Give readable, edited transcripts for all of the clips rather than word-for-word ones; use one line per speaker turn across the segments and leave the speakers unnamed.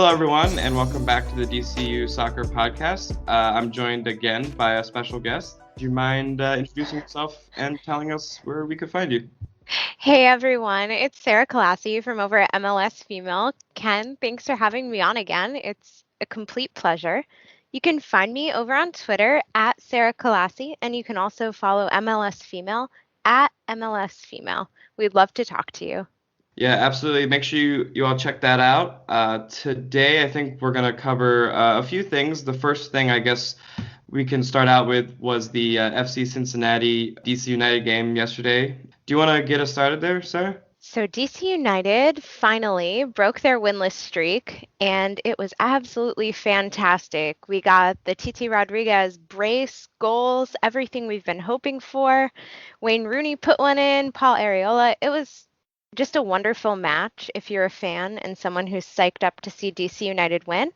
Hello, everyone, and welcome back to the DCUSoccer podcast. I'm joined again by a special guest. Do you mind introducing yourself and telling us where we could find you?
Hey everyone, it's Sarah Kallassy from over at MLSFemale. Ken, thanks for having me on again. It's a complete pleasure. You can find me over on Twitter at Sarah Kallassy, and you can also follow MLSFemale at MLSFemale. We'd love to talk to you.
Yeah, absolutely. Make sure you all check that out. Today, I think we're going to cover a few things. The first thing I guess we can start out with was the FC Cincinnati DC United game yesterday. Do you want to get us started there, Sarah?
So DC United finally broke their winless streak, and it was absolutely fantastic. We got the Titi Rodriguez brace, goals, everything we've been hoping for. Wayne Rooney put one in, Paul Areola. It was just a wonderful match if you're a fan and someone who's psyched up to see DC United win.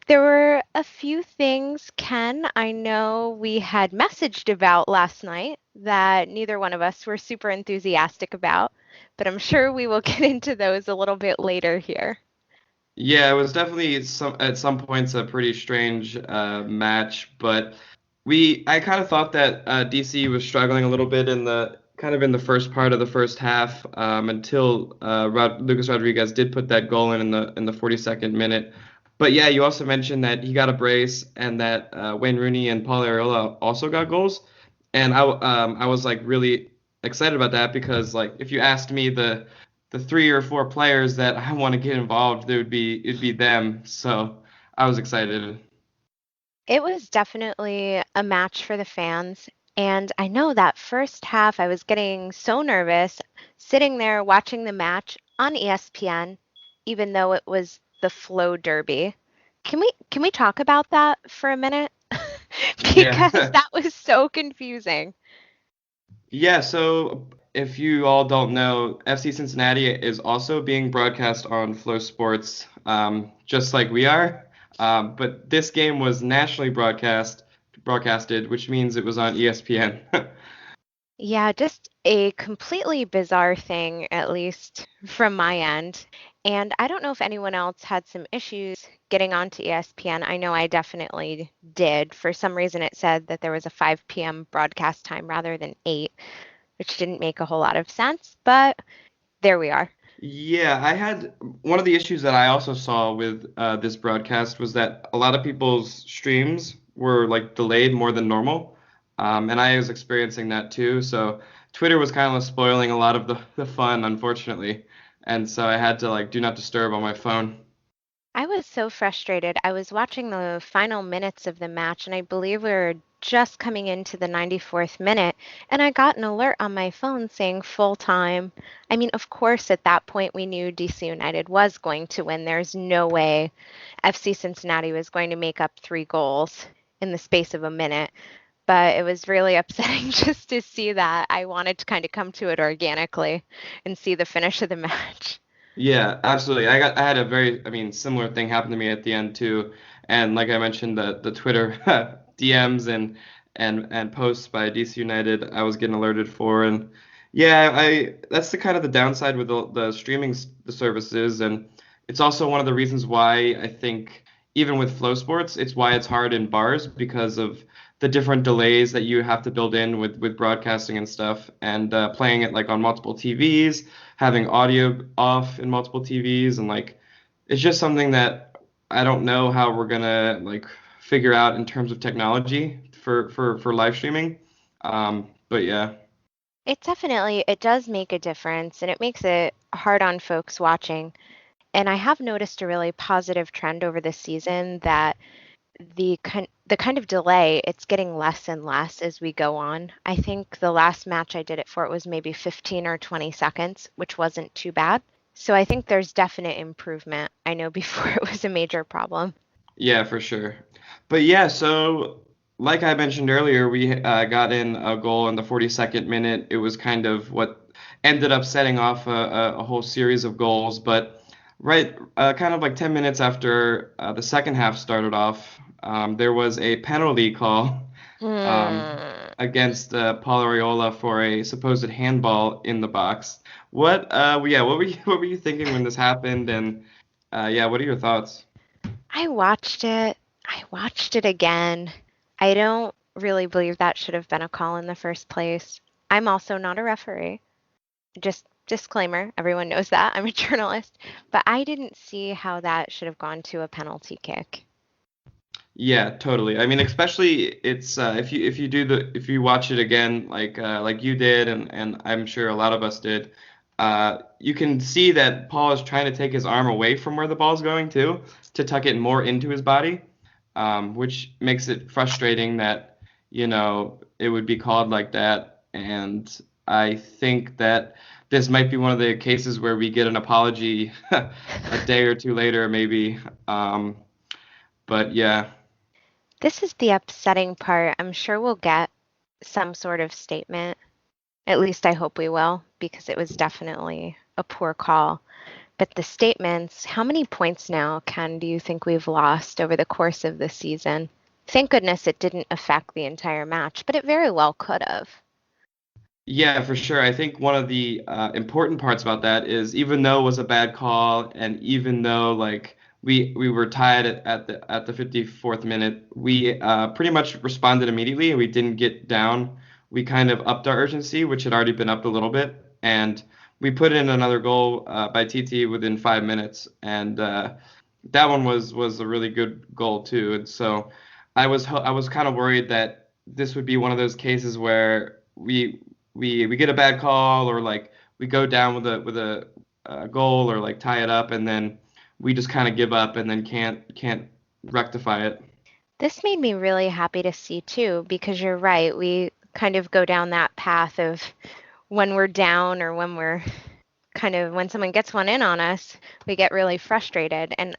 There were a few things, Ken, I know we had messaged about last night that neither one of us were super enthusiastic about, but I'm sure we will get into those a little bit later here.
Yeah, it was definitely at some points a pretty strange match, but I kind of thought that DC was struggling a little bit in the first part of the first half until Lucas Rodriguez did put that goal in the 42nd minute. But yeah, you also mentioned that he got a brace and that Wayne Rooney and Paul Areola also got goals, and I was like really excited about that because like if you asked me the three or four players that I want to get involved, it'd be them. So I was excited.
It was definitely a match for the fans. And I know that first half I was getting so nervous sitting there watching the match on ESPN, even though it was the Flow Derby. Can we talk about that for a minute? Because
Yeah.
that was so confusing.
Yeah, so if you all don't know, FC Cincinnati is also being broadcast on Flow Sports, just like we are. But this game was nationally broadcasted, which means it was on ESPN.
Yeah, just a completely bizarre thing, at least from my end. And I don't know if anyone else had some issues getting onto ESPN. I know I definitely did. For some reason, it said that there was a 5 p.m. broadcast time rather than 8, which didn't make a whole lot of sense, but there we are.
Yeah, I had one of the issues that I also saw with this broadcast was that a lot of people's streams were like delayed more than normal. And I was experiencing that too. So Twitter was kind of spoiling a lot of the fun, unfortunately. And so I had to like do not disturb on my phone.
I was so frustrated. I was watching the final minutes of the match, and I believe we were just coming into the 94th minute, and I got an alert on my phone saying full time. I mean, of course, at that point, we knew DC United was going to win. There's no way FC Cincinnati was going to make up 3 goals in the space of a minute. But it was really upsetting just to see that. I wanted to kind of come to it organically and see the finish of the match.
Yeah, absolutely. I had a similar thing happen to me at the end too. And like I mentioned, the Twitter DMs and posts by DC United, I was getting alerted for. And yeah, I that's the kind of the downside with the streaming the services, and it's also one of the reasons why I think even with Flow Sports, it's why it's hard in bars because of the different delays that you have to build in with broadcasting and stuff, and playing it like on multiple TVs, having audio off in multiple TVs, and like it's just something that I don't know how we're gonna like figure out in terms of technology for live streaming. But yeah.
It does make a difference and it makes it hard on folks watching. And I have noticed a really positive trend over the season that the kind of delay, it's getting less and less as we go on. I think the last match I did it for it was maybe 15 or 20 seconds, which wasn't too bad. So I think there's definite improvement. I know before it was a major problem.
Yeah, for sure. But yeah, so like I mentioned earlier, we got in a goal in the 42nd minute. It was kind of what ended up setting off a whole series of goals. But right, kind of like 10 minutes after the second half started off, there was a penalty call
Hmm.
against Paul Areola for a supposed handball in the box. What, yeah, what were you, what were you thinking when this happened? And yeah, what are your thoughts?
I watched it. I watched it again. I don't really believe that should have been a call in the first place. I'm also not a referee. Just disclaimer, everyone knows that. I'm a journalist. But I didn't see how that should have gone to a penalty kick.
Yeah, totally. I mean, especially it's if you watch it again like you did and I'm sure a lot of us did, you can see that Paul is trying to take his arm away from where the ball's going to tuck it more into his body, which makes it frustrating that it would be called like that. And I think that this might be one of the cases where we get an apology a day or two later, maybe. But yeah.
This is the upsetting part. I'm sure we'll get some sort of statement. At least I hope we will, because it was definitely a poor call. But the statements, how many points now, Ken, do you think we've lost over the course of the season? Thank goodness it didn't affect the entire match, but it very well could have.
Yeah, for sure. I think one of the important parts about that is even though it was a bad call, and even though like we were tied at the 54th minute, we pretty much responded immediately and we didn't get down. We kind of upped our urgency, which had already been upped a little bit, and we put in another goal by TT within 5 minutes, and that one was a really good goal too. And so I was kind of worried that this would be one of those cases where we get a bad call or like we go down with a goal or like tie it up and then we just kind of give up and then can't rectify it.
This made me really happy to see too, because you're right. We kind of go down that path of when we're down or when we're kind of when someone gets one in on us, we get really frustrated. And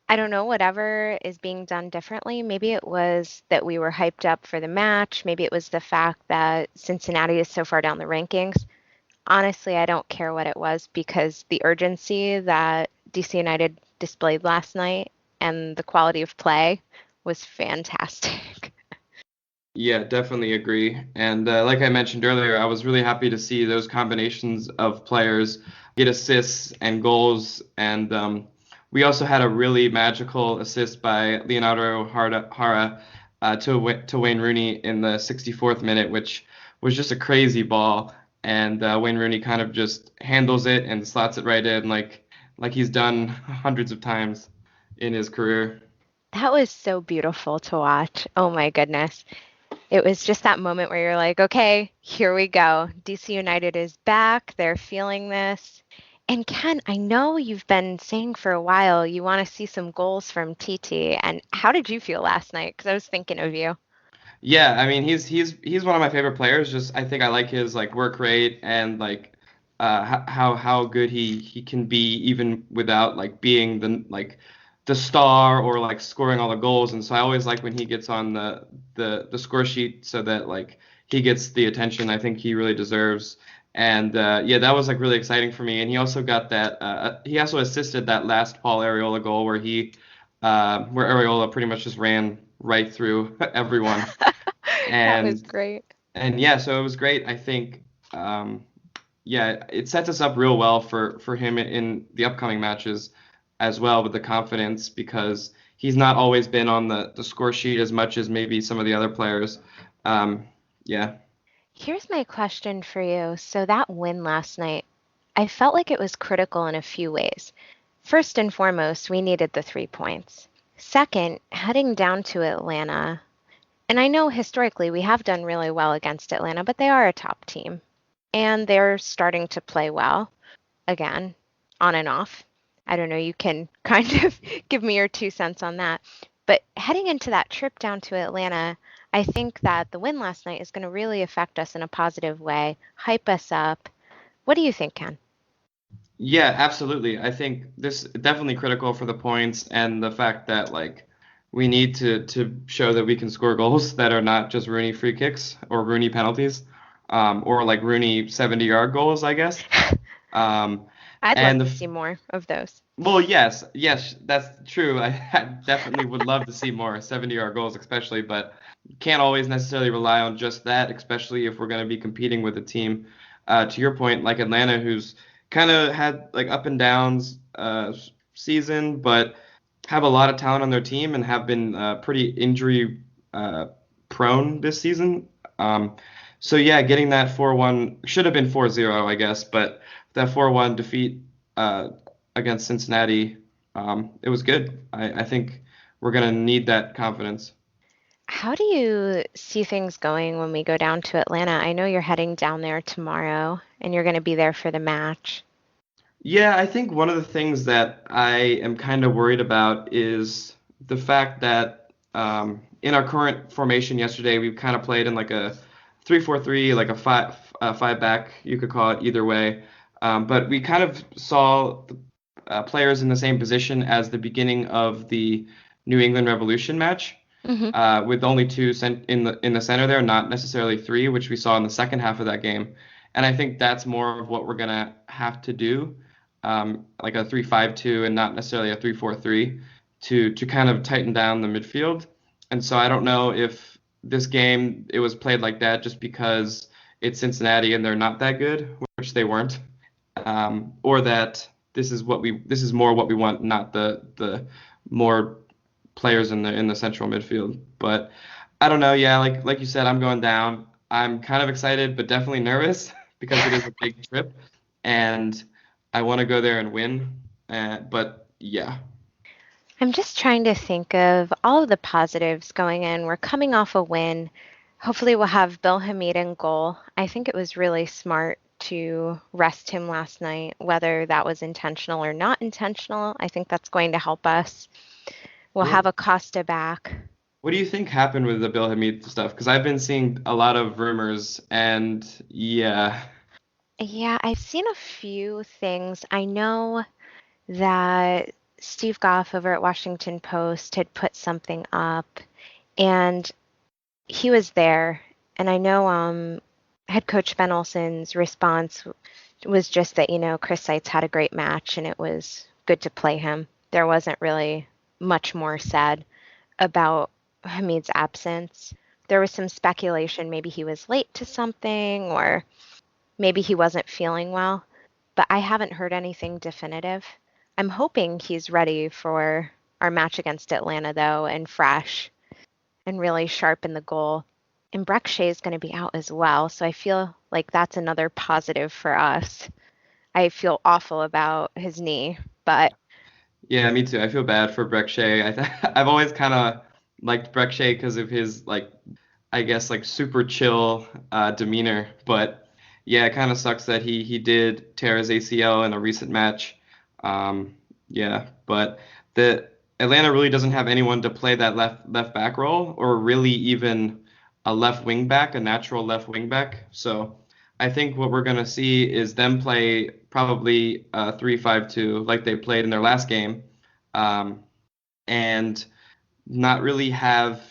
I don't know, whatever is being done differently. Maybe it was that we were hyped up for the match. Maybe it was the fact that Cincinnati is so far down the rankings. Honestly, I don't care what it was because the urgency that DC United displayed last night and the quality of play was fantastic.
Yeah, definitely agree. And like I mentioned earlier, I was really happy to see those combinations of players get assists and goals. And we also had a really magical assist by Leonardo Hara to Wayne Rooney in the 64th minute, which was just a crazy ball. And Wayne Rooney kind of just handles it and slots it right in like he's done hundreds of times in his career.
That was so beautiful to watch. Oh my goodness. It was just that moment where you're like, okay, here we go. DC United is back. They're feeling this. And Ken, I know you've been saying for a while you want to see some goals from TT. And how did you feel last night? Because I was thinking of you.
Yeah, I mean he's one of my favorite players. Just I think I like his like work rate and like how good he can be even without like being the star or like scoring all the goals. And so I always like when he gets on the score sheet so that like he gets the attention I think he really deserves. And yeah, that was like really exciting for me. And he also got that he also assisted that last Paul Areola goal where Areola pretty much just ran right through everyone.
That was
And
great.
and yeah, so it was great. I think yeah, it sets us up real well for him in the upcoming matches as well with the confidence because he's not always been on the score sheet as much as maybe some of the other players. Um, yeah.
Here's my question for you. So, that win last night, I felt like it was critical in a few ways. First and foremost, we needed the 3 points. Second, heading down to Atlanta, and I know historically we have done really well against Atlanta, but they are a top team. And they're starting to play well again, on and off. I don't know, you can kind of give me your 2 cents on that. But heading into that trip down to Atlanta, I think that the win last night is going to really affect us in a positive way, hype us up. What do you think, Ken?
Yeah, absolutely. I think this is definitely critical for the points and the fact that like we need to show that we can score goals that are not just Rooney free kicks or Rooney penalties, or like Rooney 70-yard goals, I guess. Um,
I'd love
and
to see more of those.
well, yes, that's true. I definitely would love to see more 70-yard goals, especially, but can't always necessarily rely on just that, especially if we're going to be competing with a team, to your point, like Atlanta, who's kind of had like up and downs season, but have a lot of talent on their team and have been pretty injury uh, prone this season. Um, so yeah, getting that 4-1 should have been 4-0, I guess, but that 4-1 defeat uh, against Cincinnati, it was good. I think we're gonna need that confidence.
How do you see things going when we go down to Atlanta? I know you're heading down there tomorrow and you're going to be there for the match.
Yeah, I think one of the things that I am kind of worried about is the fact that in our current formation yesterday, we kind of played in like a 3-4-3, like a five back, you could call it either way. But we kind of saw the players in the same position as the beginning of the New England Revolution match,
Hmm.
with only two in the center there, not necessarily three, which we saw in the second half of that game. And I think that's more of what we're gonna have to do, like a 3-5-2 and not necessarily a 3-4-3, to kind of tighten down the midfield. And so I don't know if this game it was played like that just because it's Cincinnati and they're not that good, which they weren't, or that this is more what we want, not the more players in the central midfield. But I don't know. Yeah, like you said, I'm going down. I'm kind of excited, but definitely nervous because it is a big trip, and I want to go there and win. But yeah,
I'm just trying to think of all of the positives going in. We're coming off a win. Hopefully, we'll have Bill Hamid in goal. I think it was really smart to rest him last night, whether that was intentional or not intentional. I think that's going to help us. We'll have
what
Acosta back.
what do you think happened with the Bill Hamid stuff? Because I've been seeing a lot of rumors, and yeah,
Yeah, I've seen a few things. I know that Steve Goff over at Washington Post had put something up, and he was there. And I know head coach Ben Olsen's response was just that, Chris Seitz had a great match and it was good to play him. There wasn't really much more said about Hamid's absence. There was some speculation maybe he was late to something or maybe he wasn't feeling well, but I haven't heard anything definitive. I'm hoping he's ready for our match against Atlanta, though, and fresh and really sharp in the goal. And Breck Shea is going to be out as well, so I feel like that's another positive for us. I feel awful about his knee, but
yeah, me too. I feel bad for Breck Shea. I've always kind of liked Breck Shea because of his like I guess like super chill demeanor. But yeah, it kind of sucks that he did tear his ACL in a recent match. Yeah, but the Atlanta really doesn't have anyone to play that left back role, or really even a left wing back, a natural left wing back. So I think what we're gonna see is them play probably 3-5-2 like they played in their last game, um, and not really have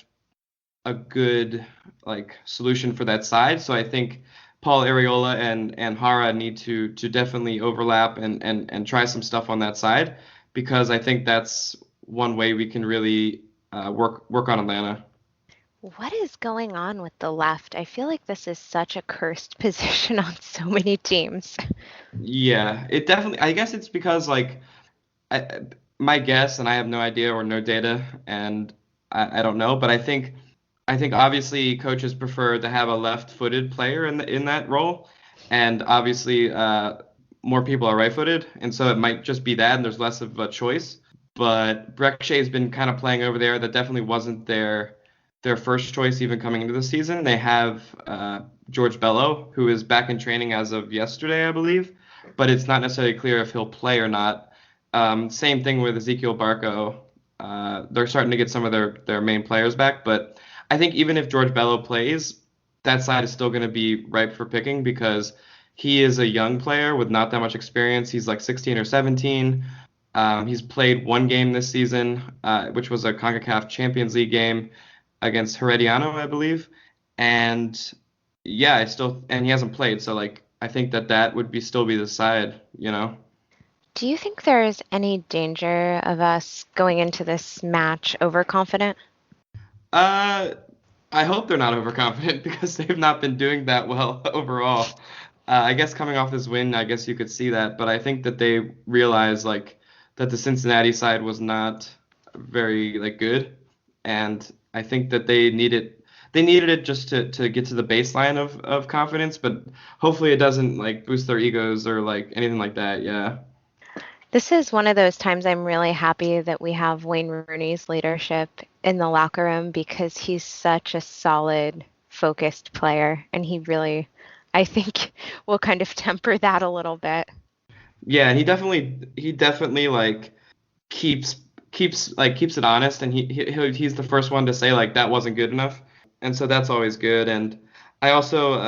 a good like solution for that side. So I think Paul Areola and Hara need to definitely overlap and try some stuff on that side because I think that's one way we can really work on Atlanta.
what is going on with the left? I feel like this is such a cursed position on so many teams.
Yeah, it definitely. I guess it's because like I, my guess, and I have no idea or no data, and I don't know, but I think obviously coaches prefer to have a left-footed player in that role, and obviously more people are right-footed, and so it might just be that, and there's less of a choice. But Breck Shea's been kind of playing over there. That definitely wasn't their first choice even coming into the season. They have George Bello, who is back in training as of yesterday, I believe, but it's not necessarily clear if he'll play or not. Same thing with Ezekiel Barco. They're starting to get some of their main players back, but I think even if George Bello plays, that side is still going to be ripe for picking because he is a young player with not that much experience. He's like 16 or 17. He's played one game this season, which was a CONCACAF Champions League game against Herediano, I believe. And yeah, and he hasn't played, so like I think that would be still be the side, you know.
Do you think there is any danger of us going into this match overconfident?
Uh, I hope they're not overconfident because they've not been doing that well overall. I guess coming off this win, I guess you could see that, but I think that they realized like that the Cincinnati side was not very like good, and I think that they needed it just to get to the baseline of confidence, but hopefully it doesn't like boost their egos or like anything like that. Yeah.
This is one of those times I'm really happy that we have Wayne Rooney's leadership in the locker room because he's such a solid, focused player, and he really, I think, will kind of temper that a little bit.
Yeah, and he definitely like keeps keeps it honest, and he's the first one to say like that wasn't good enough, and so that's always good. And I also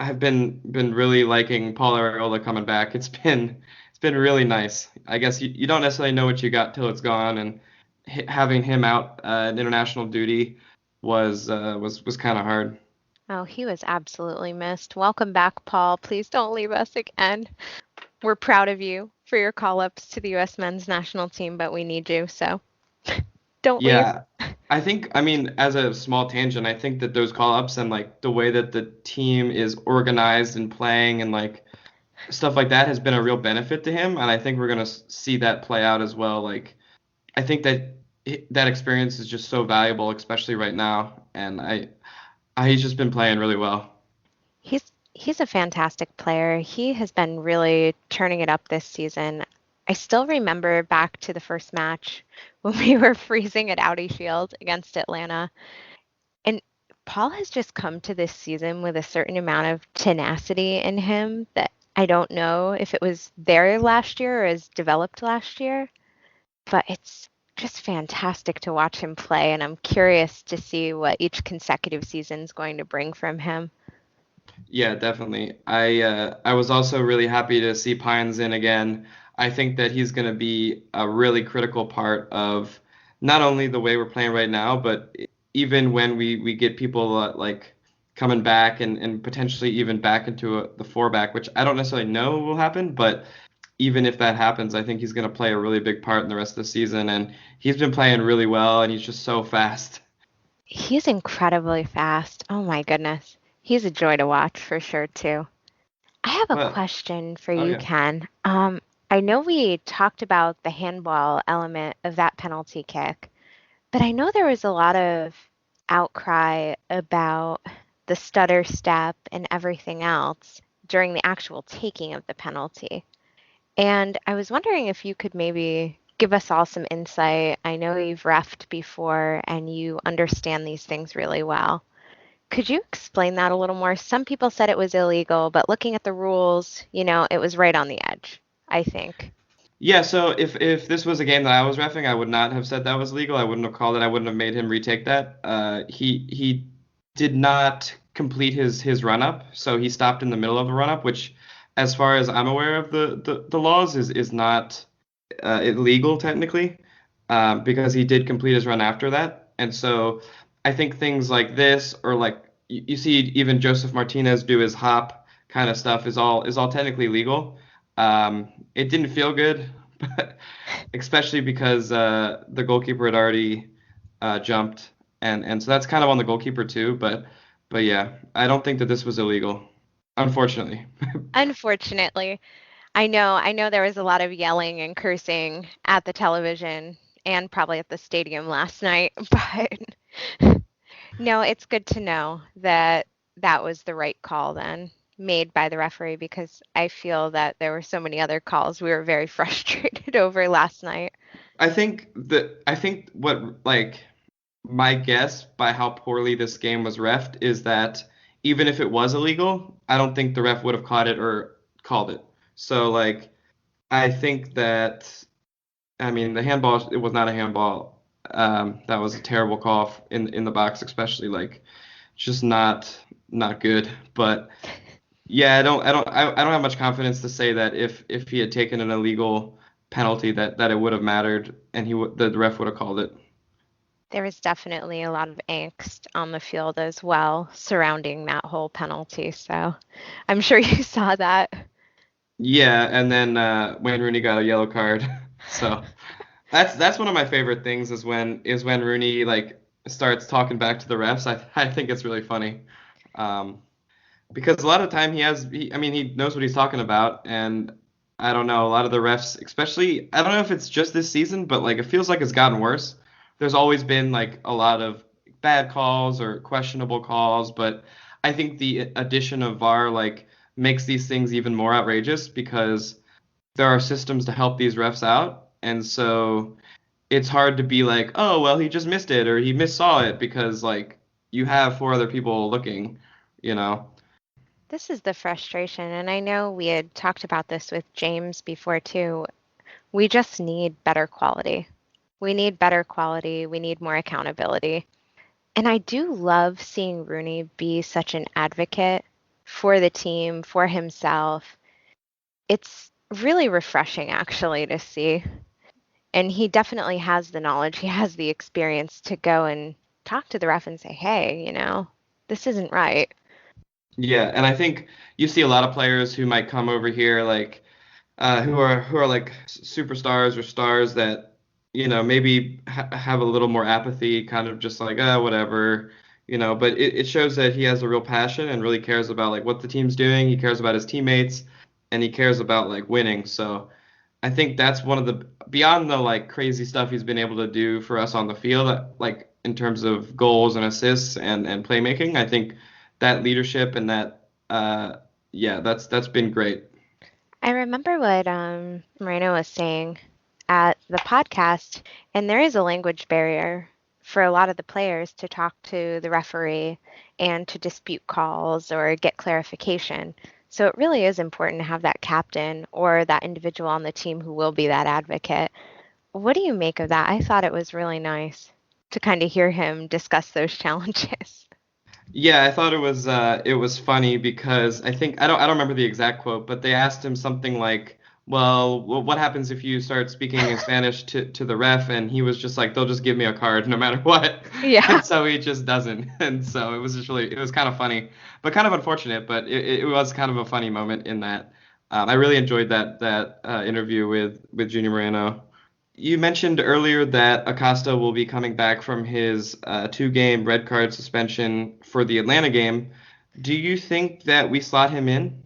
have been really liking Paul Areola coming back. It's been really nice. I guess you don't necessarily know what you got till it's gone, and having him out in international duty was kind of hard.
Oh, he was absolutely missed. Welcome back, Paul. Please don't leave us again. We're proud of you for your call-ups to the U.S. men's national team, but we need you, so don't leave.
Yeah, I mean, as a small tangent, I think that those call-ups and like the way that the team is organized and playing and like stuff like that has been a real benefit to him, and I think we're gonna see that play out as well. Like, I think that that experience is just so valuable, especially right now, and he's just been playing really well.
He's he's a fantastic player. He has been really turning it up this season. I still remember back to the first match when we were freezing at Audi Field against Atlanta. And Paul has just come to this season with a certain amount of tenacity in him that I don't know if it was there last year or is developed last year, but it's just fantastic to watch him play. And I'm curious to see what each consecutive season is going to bring from him.
Yeah, definitely. I was also really happy to see Pines in again. I think that he's going to be a really critical part of not only the way we're playing right now, but even when we get people like coming back and potentially even back into the four back, which I don't necessarily know will happen, but even if that happens, I think he's going to play a really big part in the rest of the season. And he's been playing really well, and he's just so fast.
He's incredibly fast. Oh my goodness. He's a joy to watch for sure, too. I have a
But
question for
oh
you,
yeah.
Ken. I know we talked about the handball element of that penalty kick, but I know there was a lot of outcry about the stutter step and everything else during the actual taking of the penalty. And I was wondering if you could maybe give us all some insight. I know you've refed before and you understand these things really well. Could you explain that a little more? Some people said it was illegal, but looking at the rules, it was right on the edge, I think.
Yeah, so if this was a game that I was reffing, I would not have said that was legal. I wouldn't have called it. I wouldn't have made him retake that. He did not complete his run up, so he stopped in the middle of the run up, which, as far as I'm aware of the laws, is not illegal technically, because he did complete his run after that. And so I think things like this, or like you see even Joseph Martinez do his hop kind of stuff, is all technically legal. It didn't feel good, but especially because the goalkeeper had already jumped, and so that's kind of on the goalkeeper too. But yeah, I don't think that this was illegal, unfortunately.
Unfortunately, I know there was a lot of yelling and cursing at the television and probably at the stadium last night, but no, it's good to know that that was the right call then made by the referee because I feel that there were so many other calls we were very frustrated over last night.
I think what like my guess by how poorly this game was refed is that even if it was illegal, I don't think the ref would have caught it or called it. So like I think that I mean the handball it was not a handball. That was a terrible call in the box, especially like just not good. But yeah, I don't have much confidence to say that if he had taken an illegal penalty that it would have mattered and the ref would have called it.
There was definitely a lot of angst on the field as well surrounding that whole penalty. So I'm sure you saw that.
Yeah, and then Wayne Rooney got a yellow card. So that's one of my favorite things is when Rooney like starts talking back to the refs. I think it's really funny. Um, because a lot of time I mean he knows what he's talking about, and I don't know, a lot of the refs, especially, I don't know if it's just this season, but like it feels like it's gotten worse. There's always been like a lot of bad calls or questionable calls, but I think the addition of VAR like makes these things even more outrageous because there are systems to help these refs out, and so it's hard to be like, oh, well, he just missed it or he missaw it because like you have four other people looking, you know.
This is the frustration, and I know we had talked about this with James before too. We just need better quality. We need better quality. We need more accountability. And I do love seeing Rooney be such an advocate for the team, for himself. It's really refreshing actually to see. And he definitely has the knowledge, he has the experience to go and talk to the ref and say, hey, this isn't right.
Yeah, and I think you see a lot of players who might come over here like who are like superstars or stars that maybe have a little more apathy, kind of just like whatever, But it shows that he has a real passion and really cares about like what the team's doing. He cares about his teammates, and he cares about like winning. So I think that's one of the beyond the like crazy stuff he's been able to do for us on the field, like in terms of goals and assists and playmaking. I think that leadership and that yeah, that's been great.
I remember what Moreno was saying at the podcast, and there is a language barrier for a lot of the players to talk to the referee and to dispute calls or get clarification. So it really is important to have that captain or that individual on the team who will be that advocate. What do you make of that? I thought it was really nice to kind of hear him discuss those challenges.
Yeah, I thought it was funny because I don't remember the exact quote, but they asked him something like, "Well, what happens if you start speaking in Spanish to the ref?" And he was just like, "They'll just give me a card no matter what."
Yeah.
And so he just doesn't. And so it was kind of funny, but kind of unfortunate, but it was kind of a funny moment in that. I really enjoyed that interview with Junior Moreno. You mentioned earlier that Acosta will be coming back from his two-game red card suspension for the Atlanta game. Do you think that we slot him in?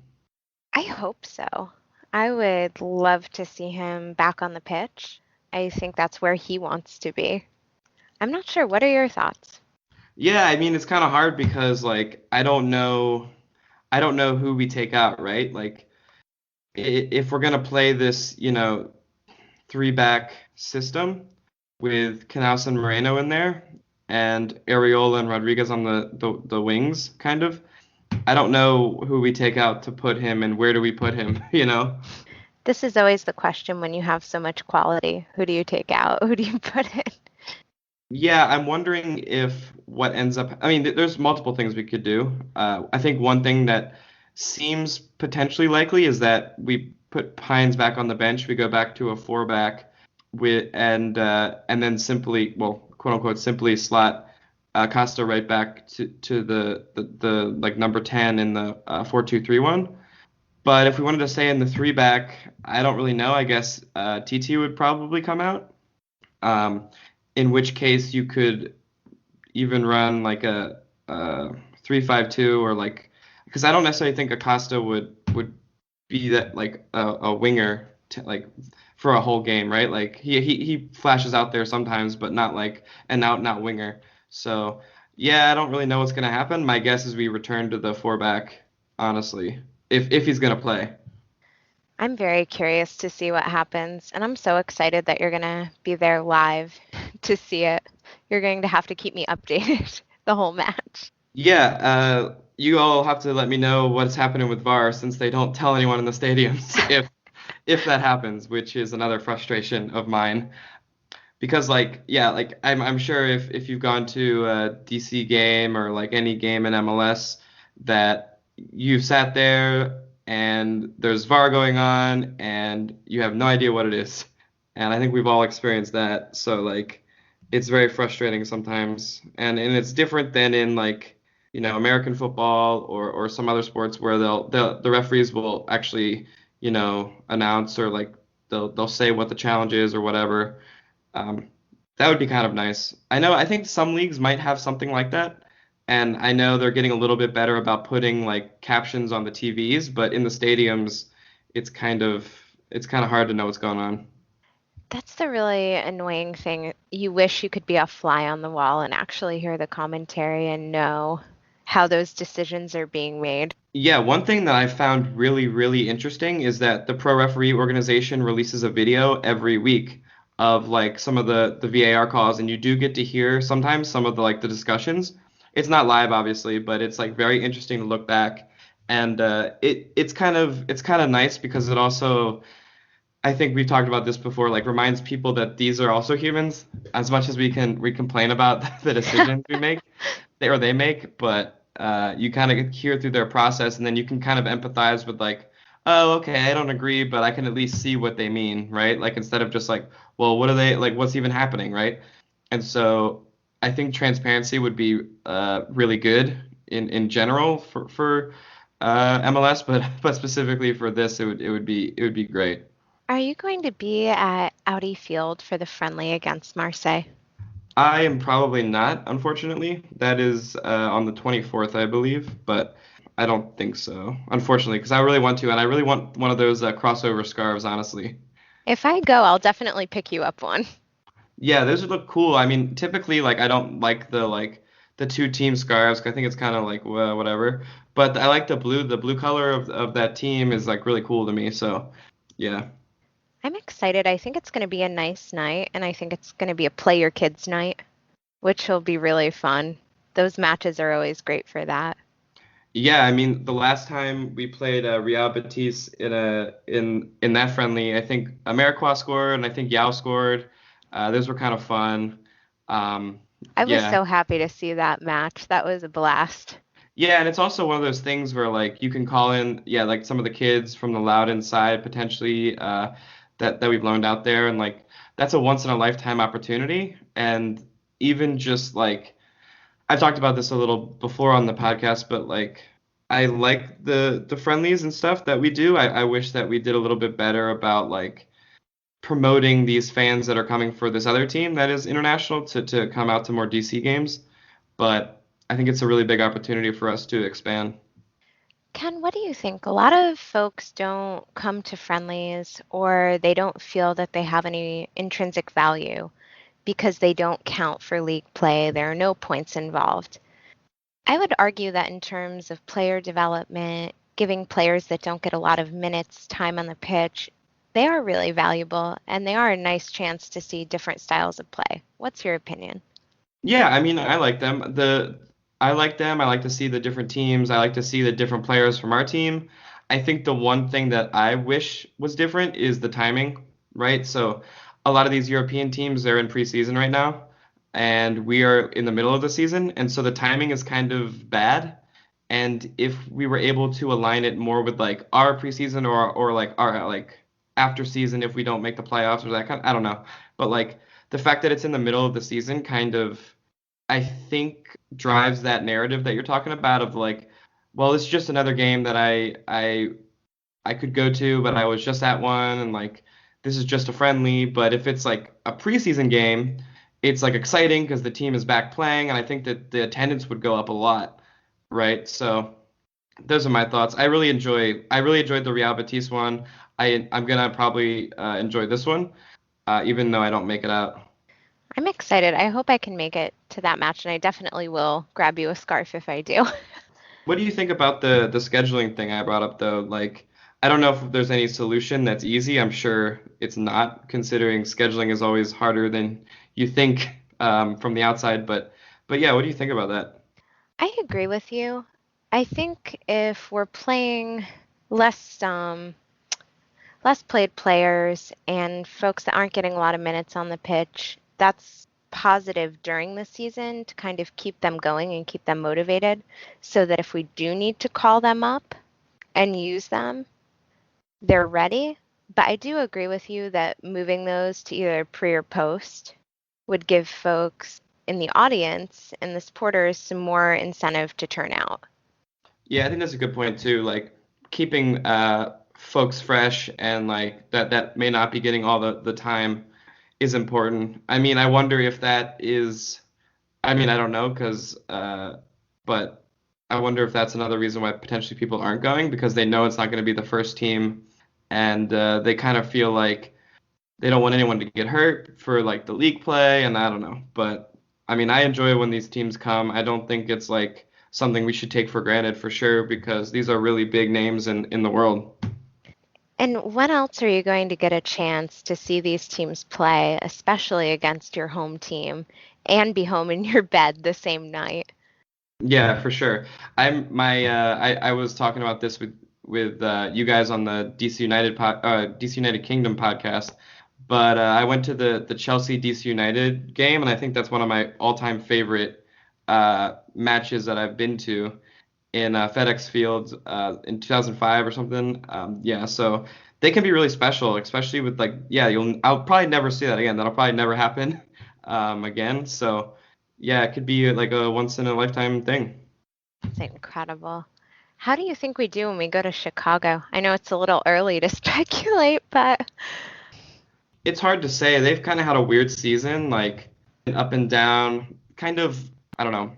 I hope so. I would love to see him back on the pitch. I think that's where he wants to be. I'm not sure. What are your thoughts?
Yeah, I mean it's kind of hard because like I don't know who we take out, right? Like if we're gonna play this, three-back system with Canals and Moreno in there and Areola and Rodriguez on the wings, kind of. I don't know who we take out to put him and where do we put him, you know?
This is always the question when you have so much quality. Who do you take out? Who do you put in?
Yeah, I'm wondering if what ends up, I mean, there's multiple things we could do. I think one thing that seems potentially likely is that we put Pines back on the bench. We go back to a four back with and then simply, well, quote unquote, simply slot Costa right back to the like number 10 in the 4-2-3-1. But if we wanted to stay in the three back, I don't really know. I guess TT would probably come out. Um, in which case you could even run like a 3-5-2 or like because I don't necessarily think Acosta would be that like a winger to, like for a whole game, right? Like he flashes out there sometimes, but not like an out and out winger. So yeah, I don't really know what's gonna happen. My guess is we return to the four back, honestly, if he's gonna play.
I'm very curious to see what happens, and I'm so excited that you're going to be there live to see it. You're going to have to keep me updated the whole match.
Yeah, you all have to let me know what's happening with VAR since they don't tell anyone in the stadiums if that happens, which is another frustration of mine. Because like yeah, like I'm sure if you've gone to a DC game or like any game in MLS that you've sat there and there's VAR going on and you have no idea what it is. And I think we've all experienced that. So like it's very frustrating sometimes. And it's different than in like, American football or some other sports where the referees will actually, announce or like they'll say what the challenge is or whatever. um, that would be kind of nice. I think some leagues might have something like that, and I know they're getting a little bit better about putting like captions on the TVs, but in the stadiums, it's kind of it's kind of hard to know what's going on.
That's the really annoying thing. You wish you could be a fly on the wall and actually hear the commentary and know how those decisions are being made.
Yeah, one thing that I found really, really interesting is that the pro referee organization releases a video every week of like some of the VAR calls, and you do get to hear sometimes some of the like the discussions. It's not live, obviously, but it's like very interesting to look back, and it's kind of nice because it also I think we've talked about this before, like reminds people that these are also humans. As much as we complain about the decisions we make, they make, but you kind of hear through their process, and then you can kind of empathize with like, oh, okay, I don't agree, but I can at least see what they mean, right? Like instead of just like, well, what are they like? What's even happening, right? And so I think transparency would be really good in general for MLS, but specifically for this, it would be great.
Are you going to be at Audi Field for the friendly against Marseille?
I am probably not, unfortunately. That is on the 24th, I believe, but I don't think so, unfortunately, because I really want to, and I really want one of those crossover scarves, honestly.
If I go, I'll definitely pick you up one.
Yeah, those would look cool. I mean, typically, like I don't like the two team scarves. 'Cause I think it's kind of like well, whatever. But I like the blue. The blue color of that team is like really cool to me. So, yeah.
I'm excited. I think it's going to be a nice night, and I think it's going to be a play your kids night, which will be really fun. Those matches are always great for that.
Yeah, I mean, the last time we played Real Betis in that friendly, I think Ameriqua scored and I think Yao scored. Those were kind of fun. Um,
I was
yeah,
so happy to see that match. That was a blast.
yeah, and it's also one of those things where like you can call in, yeah, like some of the kids from the Loudon side potentially that we've loaned out there, and like that's a once in a lifetime opportunity, and even just like I've talked about this a little before on the podcast, but like I like the friendlies and stuff that we do. I wish that we did a little bit better about like promoting these fans that are coming for this other team that is international to come out to more DC games. But I think it's a really big opportunity for us to expand.
Ken, what do you think? A lot of folks don't come to friendlies or they don't feel that they have any intrinsic value because they don't count for league play. There are no points involved. I would argue that in terms of player development, giving players that don't get a lot of minutes time on the pitch, they are really valuable and they are a nice chance to see different styles of play. What's your opinion?
Yeah, I mean, I like them. I like them. I like to see the different teams. I like to see the different players from our team. I think the one thing that I wish was different is the timing, right? So a lot of these European teams, they're in preseason right now, and we are in the middle of the season, and so the timing is kind of bad. And if we were able to align it more with like our preseason or like our like after season if we don't make the playoffs or that kind I don't know. But like the fact that it's in the middle of the season kind of I think drives that narrative that you're talking about of like, well, it's just another game that I could go to, but I was just at one and like this is just a friendly. But if it's like a preseason game, it's like exciting because the team is back playing, and I think that the attendance would go up a lot, right? So those are my thoughts. I really enjoyed the Real Betis one. I'm gonna probably enjoy this one, even though I don't make it out.
I'm excited. I hope I can make it to that match, and I definitely will grab you a scarf if I do.
What do you think about the scheduling thing I brought up though? Like, I don't know if there's any solution that's easy. I'm sure it's not, considering scheduling is always harder than you think from the outside. But yeah, what do you think about that?
I agree with you. I think if we're playing less less played players and folks that aren't getting a lot of minutes on the pitch, that's positive during the season to kind of keep them going and keep them motivated so that if we do need to call them up and use them, they're ready. But I do agree with you that moving those to either pre or post would give folks in the audience and the supporters some more incentive to turn out.
Yeah, I think that's a good point too. Like keeping folks fresh and like that may not be getting all the time is important. I mean, I wonder if that is. I mean, I don't know because, but I wonder if that's another reason why potentially people aren't going because they know it's not going to be the first team and they kind of feel like they don't want anyone to get hurt for like the league play, and I don't know. But I mean, I enjoy when these teams come. I don't think it's like something we should take for granted for sure because these are really big names in the world.
And when else are you going to get a chance to see these teams play, especially against your home team, and be home in your bed the same night?
Yeah, for sure. I was talking about this with you guys on the DC United Kingdom podcast, but I went to the Chelsea DC United game, and I think that's one of my all-time favorite matches that I've been to in FedEx Field in 2005 or something. Yeah, so they can be really special, especially with like yeah, I'll probably never see that again. That'll probably never happen again. So yeah, it could be like a once in a lifetime thing.
It's incredible. How do you think we do when we go to Chicago? I know it's a little early to speculate, but
It's hard to say. They've kind of had a weird season, like up and down. Kind of, I don't know.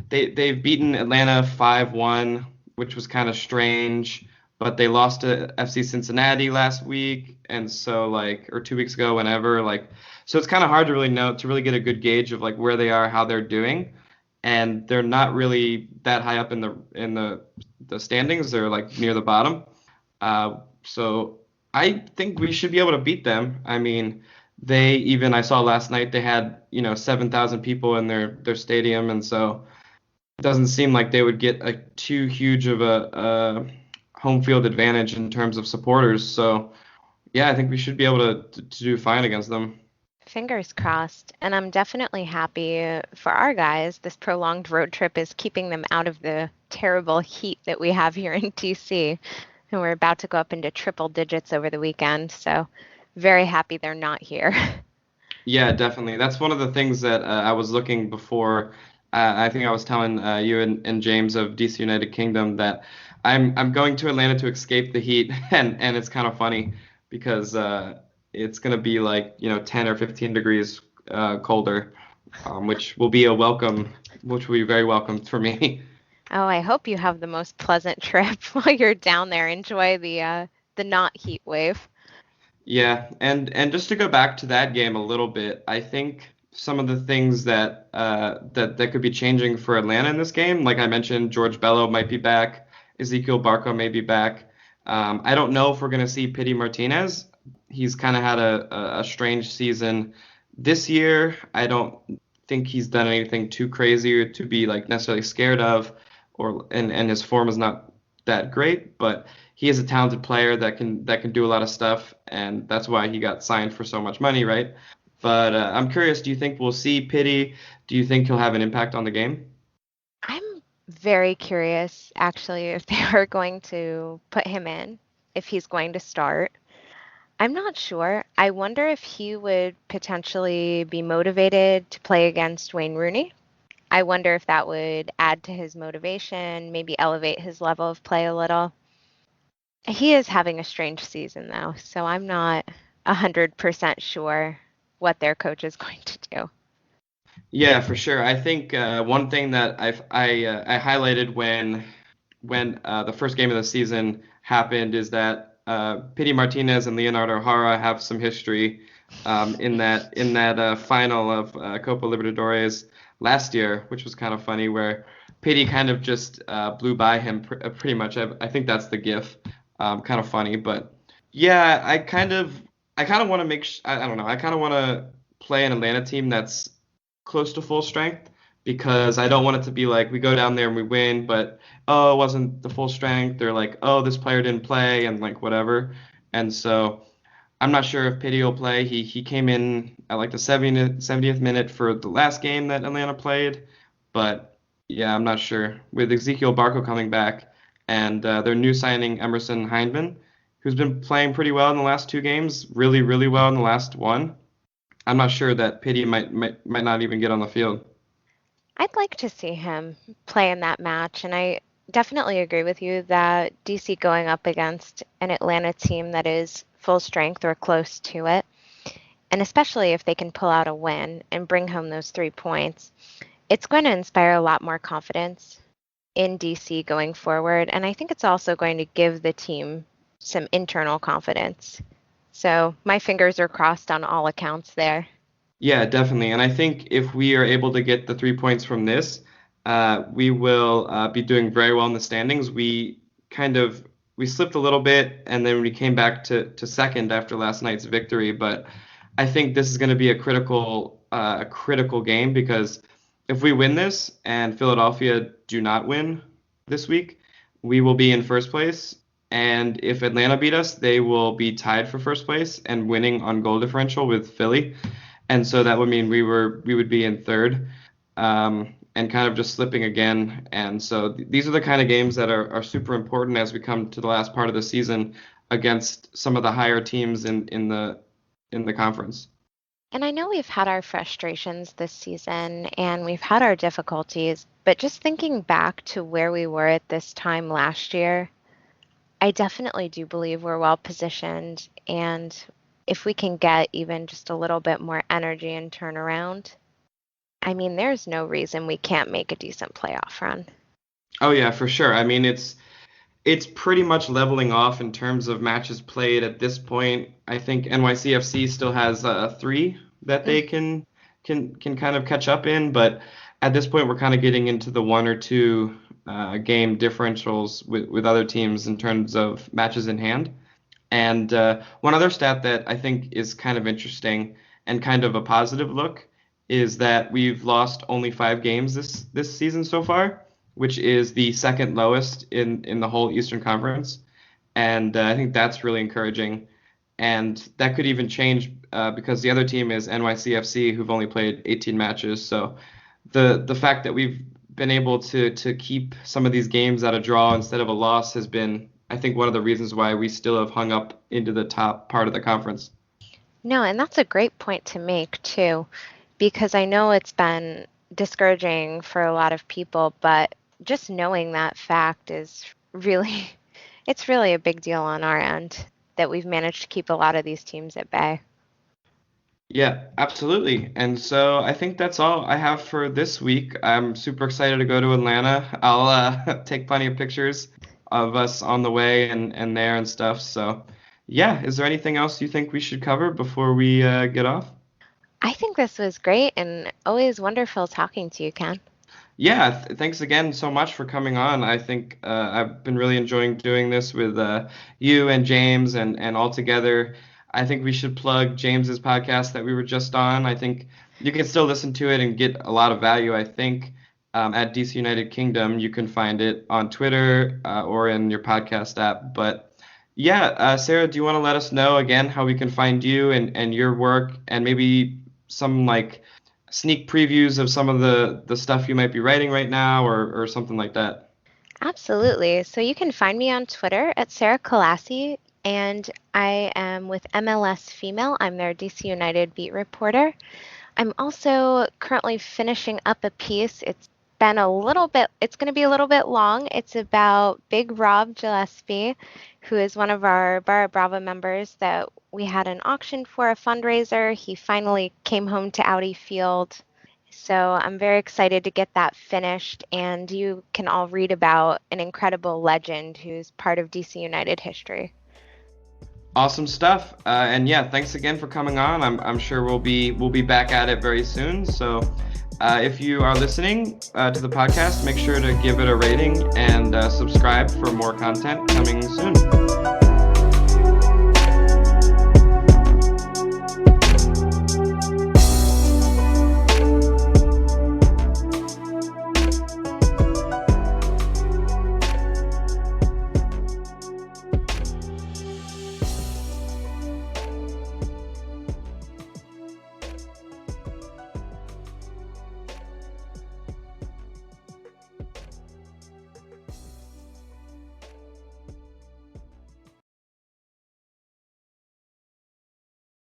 They've beaten Atlanta 5-1, which was kind of strange, but they lost to FC Cincinnati last week, and so like or 2 weeks ago, whenever like, so it's kind of hard to really know to really get a good gauge of like where they are, how they're doing, and they're not really that high up in the standings. They're like near the bottom. So I think we should be able to beat them. I mean, they even I saw last night they had 7,000 people in their stadium, and so it doesn't seem like they would get a too huge of a home field advantage in terms of supporters. So yeah, I think we should be able to do fine against them.
fingers crossed. And I'm definitely happy for our guys. This prolonged road trip is keeping them out of the terrible heat that we have here in DC. And we're about to go up into triple digits over the weekend. So very happy they're not here.
Yeah, definitely. That's one of the things that I was looking before. I think I was telling you and James of DC United Kingdom that I'm going to Atlanta to escape the heat, and it's kind of funny because it's gonna be like 10 or 15 degrees colder, which will be very welcome for me.
Oh, I hope you have the most pleasant trip while you're down there. Enjoy the not heat wave.
Yeah, and just to go back to that game a little bit, I think some of the things that could be changing for Atlanta in this game, like I mentioned, George Bello might be back, Ezekiel Barco may be back. I don't know if we're going to see Pity Martinez. He's kind of had a strange season this year. I don't think he's done anything too crazy or to be like necessarily scared of, and his form is not that great, but he is a talented player that can do a lot of stuff, and that's why he got signed for so much money, right? But I'm curious, do you think we'll see Pity? Do you think he'll have an impact on the game?
I'm very curious, actually, if they are going to put him in, if he's going to start. I'm not sure. I wonder if he would potentially be motivated to play against Wayne Rooney. I wonder if that would add to his motivation, maybe elevate his level of play a little. He is having a strange season, though, so I'm not 100% sure what their coach is going to do.
Yeah, for sure. I think one thing that I highlighted when the first game of the season happened is that Pity Martinez and Leonardo O'Hara have some history in that final of Copa Libertadores last year, which was kind of funny, where Pity kind of just blew by him pretty much. I think that's the gif. Kind of funny, but yeah, I kind of want to I don't know. I kind of want to play an Atlanta team that's close to full strength because I don't want it to be like we go down there and we win, but oh, it wasn't the full strength. They're like, oh, this player didn't play and like whatever. And so I'm not sure if Pity will play. He came in at like the 70th minute for the last game that Atlanta played, but yeah, I'm not sure. With Ezekiel Barco coming back and their new signing Emerson Hindman, who's been playing pretty well in the last two games, really, really well in the last one. I'm not sure that Pity might not even get on the field.
I'd like to see him play in that match, and I definitely agree with you that DC going up against an Atlanta team that is full strength or close to it, and especially if they can pull out a win and bring home those 3 points, it's going to inspire a lot more confidence in DC going forward. And I think it's also going to give the team some internal confidence. So my fingers are crossed on all accounts there.
Yeah, definitely. And I think if we are able to get the 3 points from this, we will be doing very well in the standings. We slipped a little bit, and then we came back to second after last night's victory. But I think this is going to be a critical game, because if we win this and Philadelphia do not win this week, we will be in first place. And if Atlanta beat us, they will be tied for first place and winning on goal differential with Philly. And so that would mean we would be in third, and kind of just slipping again. And so these are the kind of games that are super important as we come to the last part of the season against some of the higher teams in the conference.
And I know we've had our frustrations this season and we've had our difficulties, but just thinking back to where we were at this time last year, I definitely do believe we're well positioned. And if we can get even just a little bit more energy and turnaround, I mean, there's no reason we can't make a decent playoff run.
Oh yeah, for sure. I mean, it's pretty much leveling off in terms of matches played at this point. I think NYCFC still has 3 that they can kind of catch up in, but at this point we're kind of getting into the 1 or 2 game differentials with other teams in terms of matches in hand. And one other stat that I think is kind of interesting and kind of a positive look is that we've lost only 5 games this season so far, which is the second lowest in the whole Eastern Conference. And I think that's really encouraging. And that could even change because the other team is NYCFC, who've only played 18 matches. So the fact that we've been able to keep some of these games at a draw instead of a loss has been, I think, one of the reasons why we still have hung up into the top part of the conference.
No, and that's a great point to make too, because I know it's been discouraging for a lot of people, but just knowing that fact is really, it's really a big deal on our end that we've managed to keep a lot of these teams at bay.
Yeah, absolutely. And so I think that's all I have for this week. I'm super excited to go to Atlanta. I'll take plenty of pictures of us on the way and there and stuff. So yeah, is there anything else you think we should cover before we get off?
I think this was great and always wonderful talking to you, Ken.
Yeah, thanks again so much for coming on. I think I've been really enjoying doing this with you and James and all together. I think we should plug James's podcast that we were just on. I think you can still listen to it and get a lot of value, I think, at DC United Kingdom. You can find it on Twitter or in your podcast app. But yeah, Sarah, do you want to let us know again how we can find you and your work, and maybe some like sneak previews of some of the stuff you might be writing right now or something like that?
Absolutely. So you can find me on Twitter at Sarah Kallassy, and I am with MLSFemale. I'm their DC United beat reporter. I'm also currently finishing up a piece. It's going to be a little bit long. It's about Big Rob Gillespie, who is one of our Barra Brava members that we had an auction for a fundraiser. He finally came home to Audi Field. So I'm very excited to get that finished, and you can all read about an incredible legend who's part of DC United history.
Awesome stuff. And yeah, thanks again for coming on. I'm sure we'll be back at it very soon. So if you are listening to the podcast, make sure to give it a rating and subscribe for more content coming soon.